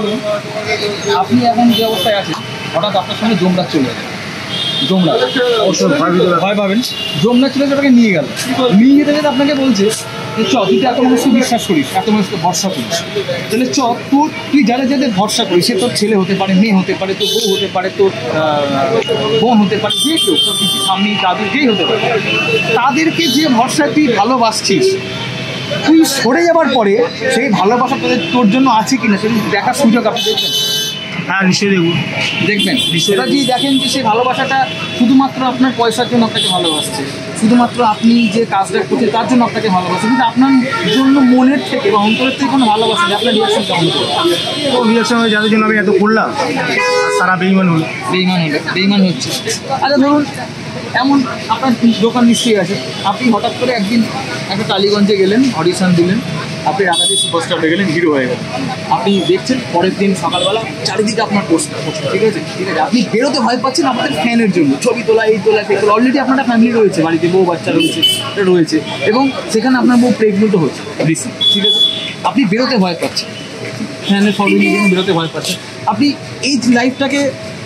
ধরুন আপনি এখন যে অবস্থায় আছেন, হঠাৎ আপনার সামনে যমরাজ চলে যাবে। যমরাজ অবশ্যই ভয় পাবেন। যমরাজ চলে যাবে, নিয়ে গেল, নিয়ে যেতে যেতে আপনাকে বলছে চ তুই তো এত মানুষকে বিশ্বাস করিস, এত মানুষকে ভরসা করিস, তাহলে চ তুই যাদের যাদের ভরসা করিস, সে তোর ছেলে হতে পারে, মেয়ে হতে পারে, তোর বউ হতে পারে, তোর বোন হতে পারে, যে কেউ, তোর কিছু স্বামী দাদু যেই হতে পারে, তাদেরকে যে ভরসা তুই ভালোবাসছিস, তুই সরে যাবার পরে সেই ভালোবাসা তোর জন্য আছে কিনা সেটা দেখার সুযোগ আপনি দেখবেন। হ্যাঁ নিশ্চয়ই দেখবেন সেটা যদি দেখেন যে সেই ভালোবাসাটা শুধুমাত্র আপনার পয়সার জন্য আপনাকে ভালোবাসছে, শুধুমাত্র আপনি যে কাজটা করছেন তার জন্য আপনাকে ভালোবাসছে, কিন্তু আপনার জন্য মনের থেকে বা অন্তরের থেকে কোনো ভালোবাসা নেই, আপনার রিয়াকশন কেমন? তো রিয়াকশন হয়ে যাদের জন্য আমি এত করলাম তারা বেইমান হলো, বেইমান হচ্ছে। আচ্ছা ধরুন এমন আপনার দোকান নিশ্চয়ই আছে, আপনি হঠাৎ করে একদিন একটা টালিগঞ্জে গেলেন, অডিশন দিলেন, আপনি রাতারাতি সুপারস্টার হয়ে গেলেন, হিরো হয়ে গেলেন। আপনি দেখছেন পরের দিন সকালবেলা চারিদিকে আপনার পোস্টার, ঠিক আছে, আপনি বেরোতে ভয় পাচ্ছেন আপনাদের ফ্যানের জন্য, ছবি তোলা, এই তোলা, সেই তোলা, অলরেডি আপনার একটা ফ্যামিলি রয়েছে, বাড়িতে বউ বাচ্চা রয়েছে এবং সেখানে আপনার বউ প্রেগনেন্টও হচ্ছে রিসেন্ট, ঠিক আছে, আপনি বেরোতে ভয় পাচ্ছেন, ফ্যানের ফলোইং জন্য বেরোতে ভয় পাচ্ছেন। আপনি এই লাইফটাকে,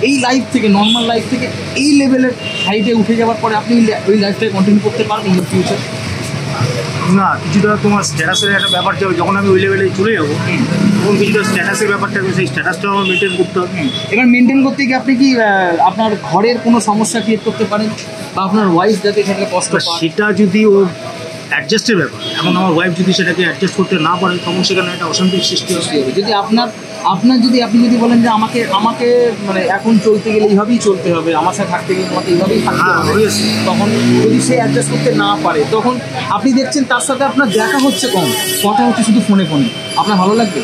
এই লাইফ থেকে, নর্মাল লাইফ থেকে এই লেভেলের হাইটে উঠে যাওয়ার পরে আপনি ওই লাইফটাকে কন্টিনিউ করতে পারবেন ইন ফিউচার? না, কিছুটা তোমার স্ট্যাটাসের একটা ব্যাপার যাবে, যখন আমি ওই লেভেলে চলে যাবো তখন কিছুটা স্ট্যাটাসের ব্যাপারটা, সেই স্ট্যাটাসটাও আমার মেনটেন করতে হবে। এবার মেনটেন করতে গিয়ে আপনি কি আপনার ঘরের কোনো সমস্যা ক্রিয়েট করতে পারেন, বা আপনার ওয়াইফ যাতে সেটা কষ্ট পায়? সেটা যদি ও অ্যাডজাস্টের ব্যাপার, এখন আমার ওয়াইফ যদি সেটাকে অ্যাডজাস্ট করতে না পারে তখন সেখানে একটা অশান্তির সৃষ্টি হবে। যদি আপনি যদি বলেন যে আমাকে মানে এখন চলতে গেলে এইভাবেই চলতে হবে, আমার সাথে থাকতে গেলে আমাকে এইভাবেই থাকতে হবে, তখন যদি সে অ্যাডজাস্ট করতে না পারে, তখন আপনি দেখছেন তার সাথে আপনার দেখা হচ্ছে কম, কথা হচ্ছে শুধু ফোনে, আপনার ভালো লাগবে?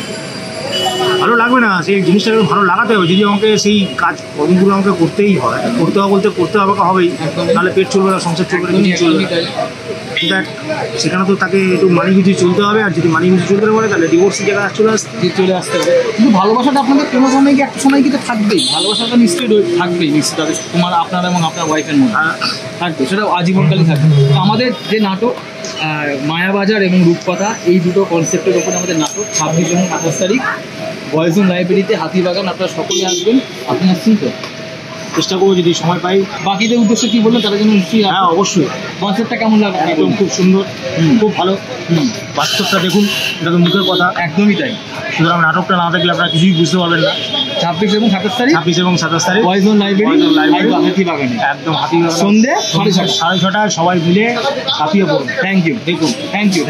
ভালো লাগবে না, সেই জিনিসটাকে ভালো লাগাতে হবে। যদি আমাকে সেই কাজ কর্মগুলো আমাকে করতেই হয়, করতে হবে বলতে করতে হবে হবেই, তাহলে পেট চলবে না, সংসার চলবে না, কিছু চলবে না। সেখানে তো তাকে একটু মানি গুছিয়ে চলতে হবে, আর যদি মানি গুছিয়ে চলতে পারে তাহলে ডিভোর্সের জায়গায় চলে আসতে হবে। কিন্তু ভালোবাসাটা আপনাদের কোনো সময় কি একটা সময় কিন্তু থাকবেই, ভালোবাসাটা নিশ্চয়ই থাকবেই, নিশ্চয়ই আপনার এবং আপনার ওয়াইফের মধ্যে থাকবে, সেটা আজীবনকালই থাকবে। তো আমাদের যে নাটক মায়াবাজার এবং রূপকথা, এই দুটো কনসেপ্টের উপরে আমাদের নাটক 26 এবং 28 তারিখ বয়েজন লাইব্রেরিতে, হাতিবাগান, আপনারা সকলে আসবেন। আপনি আসছেন তো? চেষ্টা করবো যদি সময় পাই। বাকিদের উদ্দেশ্যে কি বললেন তারা যেন নিশ্চয়ই? হ্যাঁ অবশ্যই। কনসেপ্টটা কেমন লাগবে? একদম খুব সুন্দর, খুব ভালো। বাস্তবটা দেখুন, এটা তো মুখের কথা। একদমই তাই। সুতরাং নাটকটা না দেখলে আপনারা কিছুই বুঝতে পারবেন না। 26 এবং 27 তারিখ বয়েজন লাইব্রেরি, হাতিবাগানে, একদম হাতিবাগান, সন্ধ্যে 6:30 সবাই মিলে হাতিয়ে পড়ুন। থ্যাংক ইউ, দেখুন, থ্যাংক ইউ।